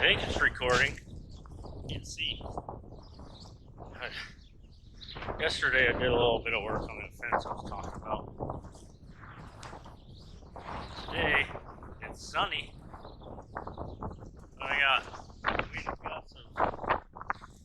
think it's recording. You can see. Yesterday I did a little bit of work on that fence I was talking about. Today it's sunny. We've got some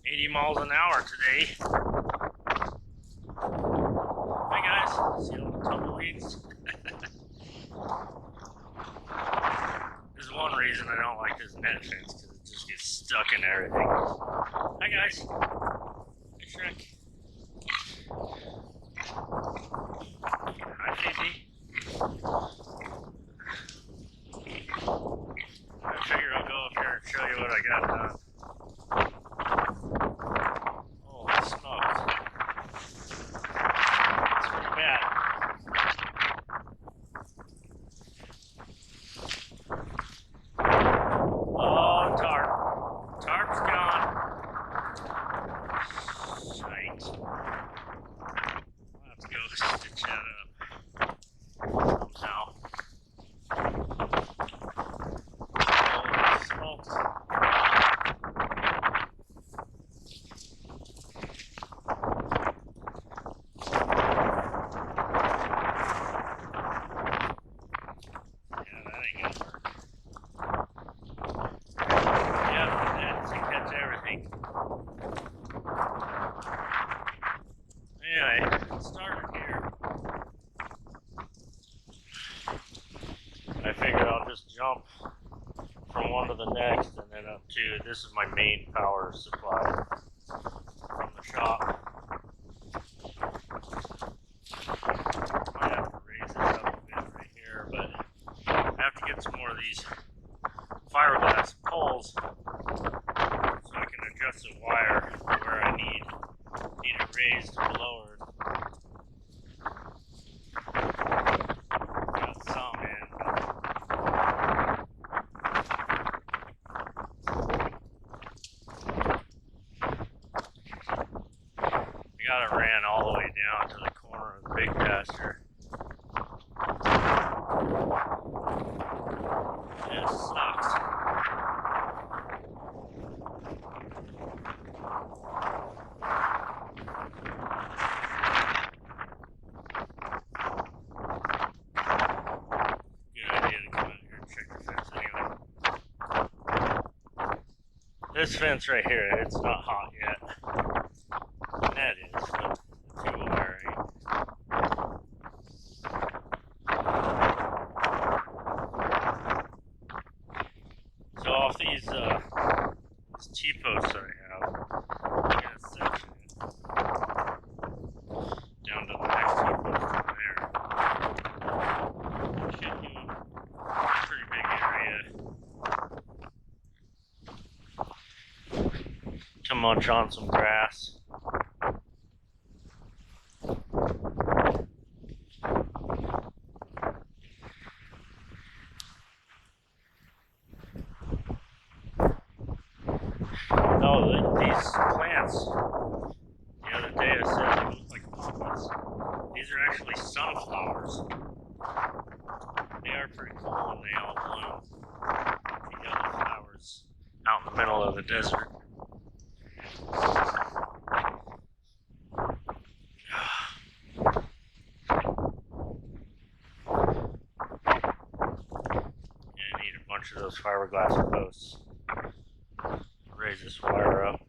80 miles an hour today. Hi guys, see all the tumbleweeds? There's one reason I don't like this net fence, because it just gets stuck in everything. Hi guys. Hi Shrek. Hi Phoebe. I figure I'll go up here and show you what I got done. Holy smokes. It's pretty bad. Oh, tarp. Tarp's gone. Shite. Let's go stitch that up somehow. Holy smokes. Yeah, that ain't gonna work. Yeah, that's to catch everything. Anyway, it started here. I figured I'll just jump from one to the next and then up to, this is my main power supply from the shop. Might have to raise this up a bit right here, but I have to get some more of these fiberglass poles so I can adjust the wire where I need it raised or lowered. Got some in. I got it ran all the way down to the corner of the big pasture. It sucks. Good idea to come out here and check the fence anyway. This fence right here, it's not hot yet. The net is, but the two wire ain't. So off these T-posts that I have, I got a section down to the next T-post from there. Should do a pretty big area to munch on some grass. Oh, these plants, the other day I said they look like pumpkins. These are actually sunflowers. They are pretty cool when they all bloom. The yellow flowers out in the middle of the desert. Yeah, I need a bunch of those fiberglass posts. Raise this wire up.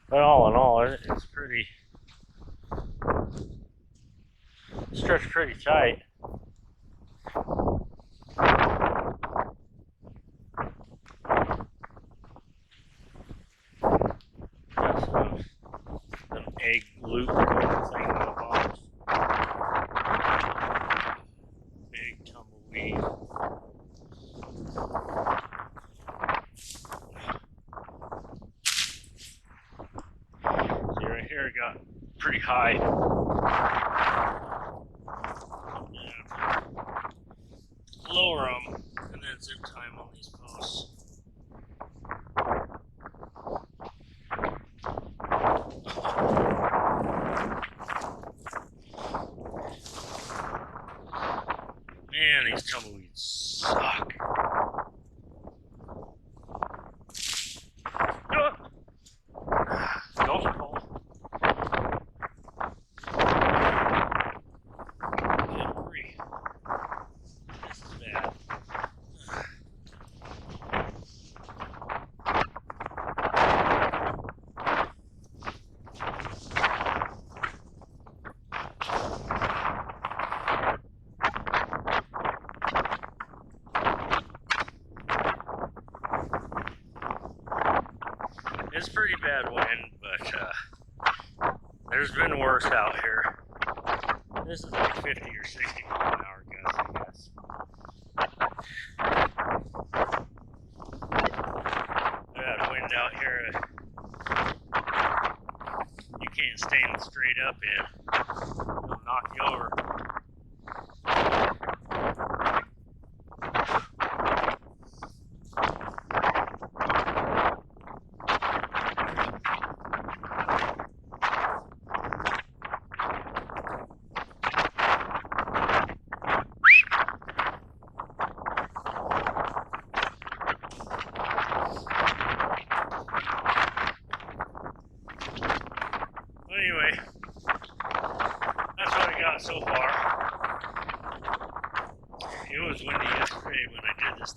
But all in all, it's pretty stretched pretty tight. Got some egg loop going thing on the bottom. Big tumbleweed. See right here, it got pretty high. Yeah. Lower them and then zip tie them on these posts. bad wind, but there's been worse out here. This is like 50 or 60 mile an hour gusts, I guess. That wind out here, you can't stand straight up in. It'll knock you over. Anyway, that's what I got so far. It was windy yesterday when I did this.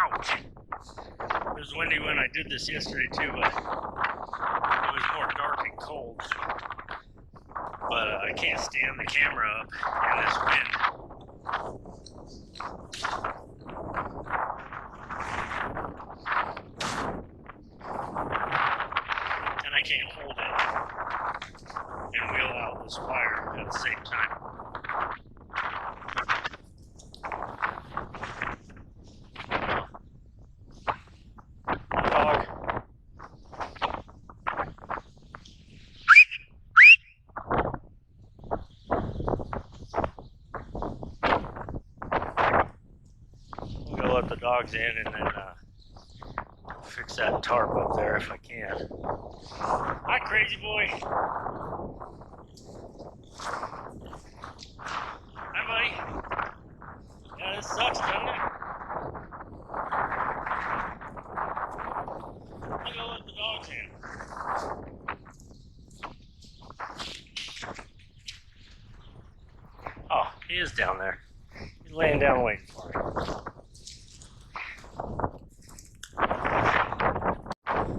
Ouch! It was windy when I did this yesterday too, but it was more dark and cold. But I can't stand the camera up in this wind. And I can't hold it and wheel out this fire at the same time. Dog. I'm gonna let the dogs in and then fix that tarp up there if I can. Hi, crazy boy. Hi, buddy. Yeah, this sucks, doesn't it? I'm gonna let the dogs in. Oh, he is down there. He's laying down waiting for me.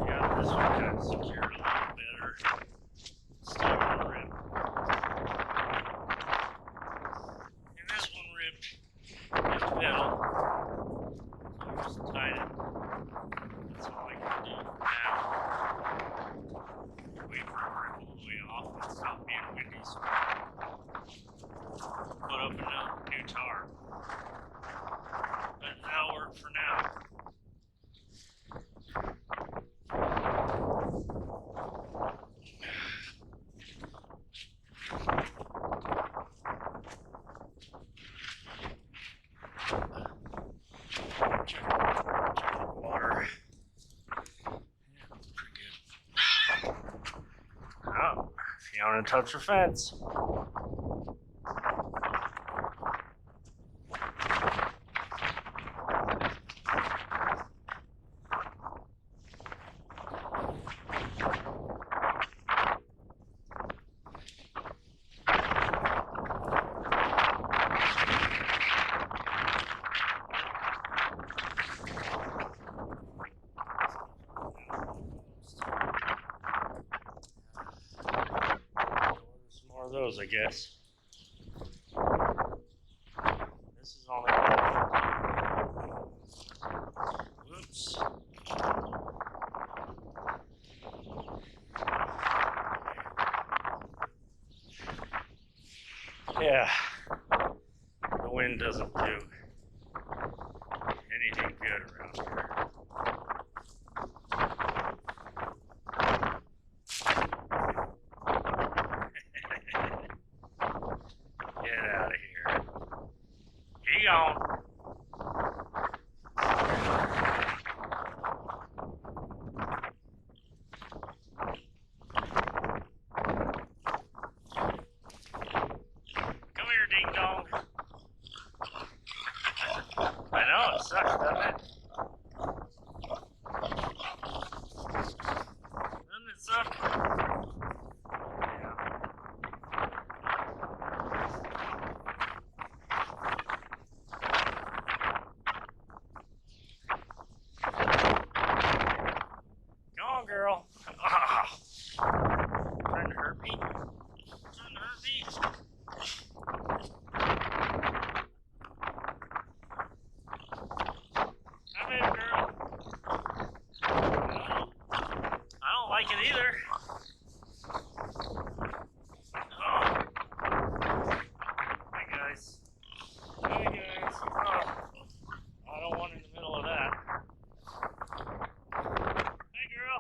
Yeah, this one got secured a little better. Still gonna rip. And this one ripped his pedal. So I just tied it. That's all I can do now. Wait for it to rip all the way off and stop being windy. So put up a new tar. But that'll work for now. Check the water. Yeah, that's pretty good. Oh, Fiona touched the fence. Those, I guess. This is only. Whoops. Yeah. The wind doesn't do anything good around here. Get out of here. He gone. Come here, ding dong. I know, it sucks, doesn't it? Doesn't it suck? Yeah. Oh. Hi guys. Hi guys. Oh. I don't want in the middle of that. Hi girl.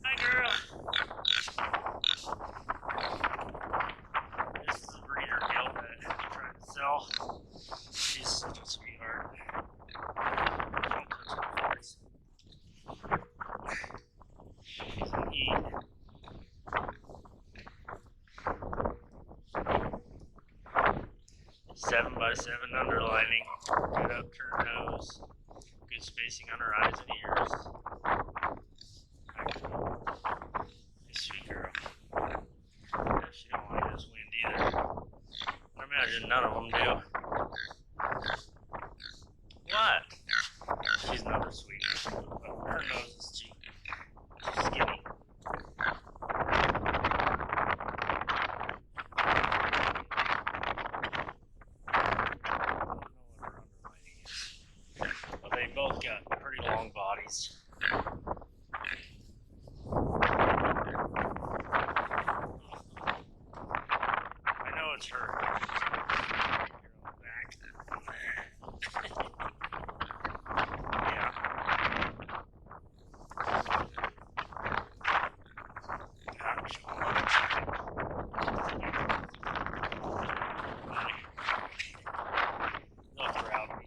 Hi girl. This is a breeder gill that I'm trying to sell. She's such a sweetheart. Don't touch my face. She's an eat. Seven by 7 underlining, good upturned nose, good spacing on her eyes and ears. Nice sweet girl. Yeah, she don't like this wind either. I imagine none of them do. What? She's another sweet. Her nose is too skinny. They both got pretty long bodies. I know it's her. Back. Yeah. Ouch. They'll crowd me.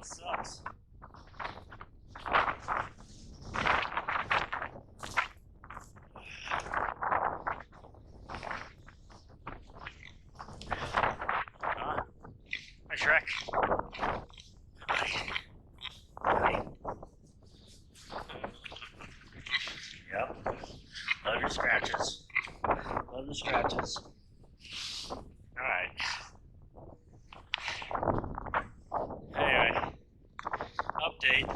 Sucks. Hi, Shrek. Hi. Hi. Yep. Love your scratches. Love the scratches. Alright. Anyway. Update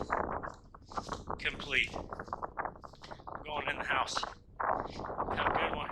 complete. I'm going in the house. Have a good one.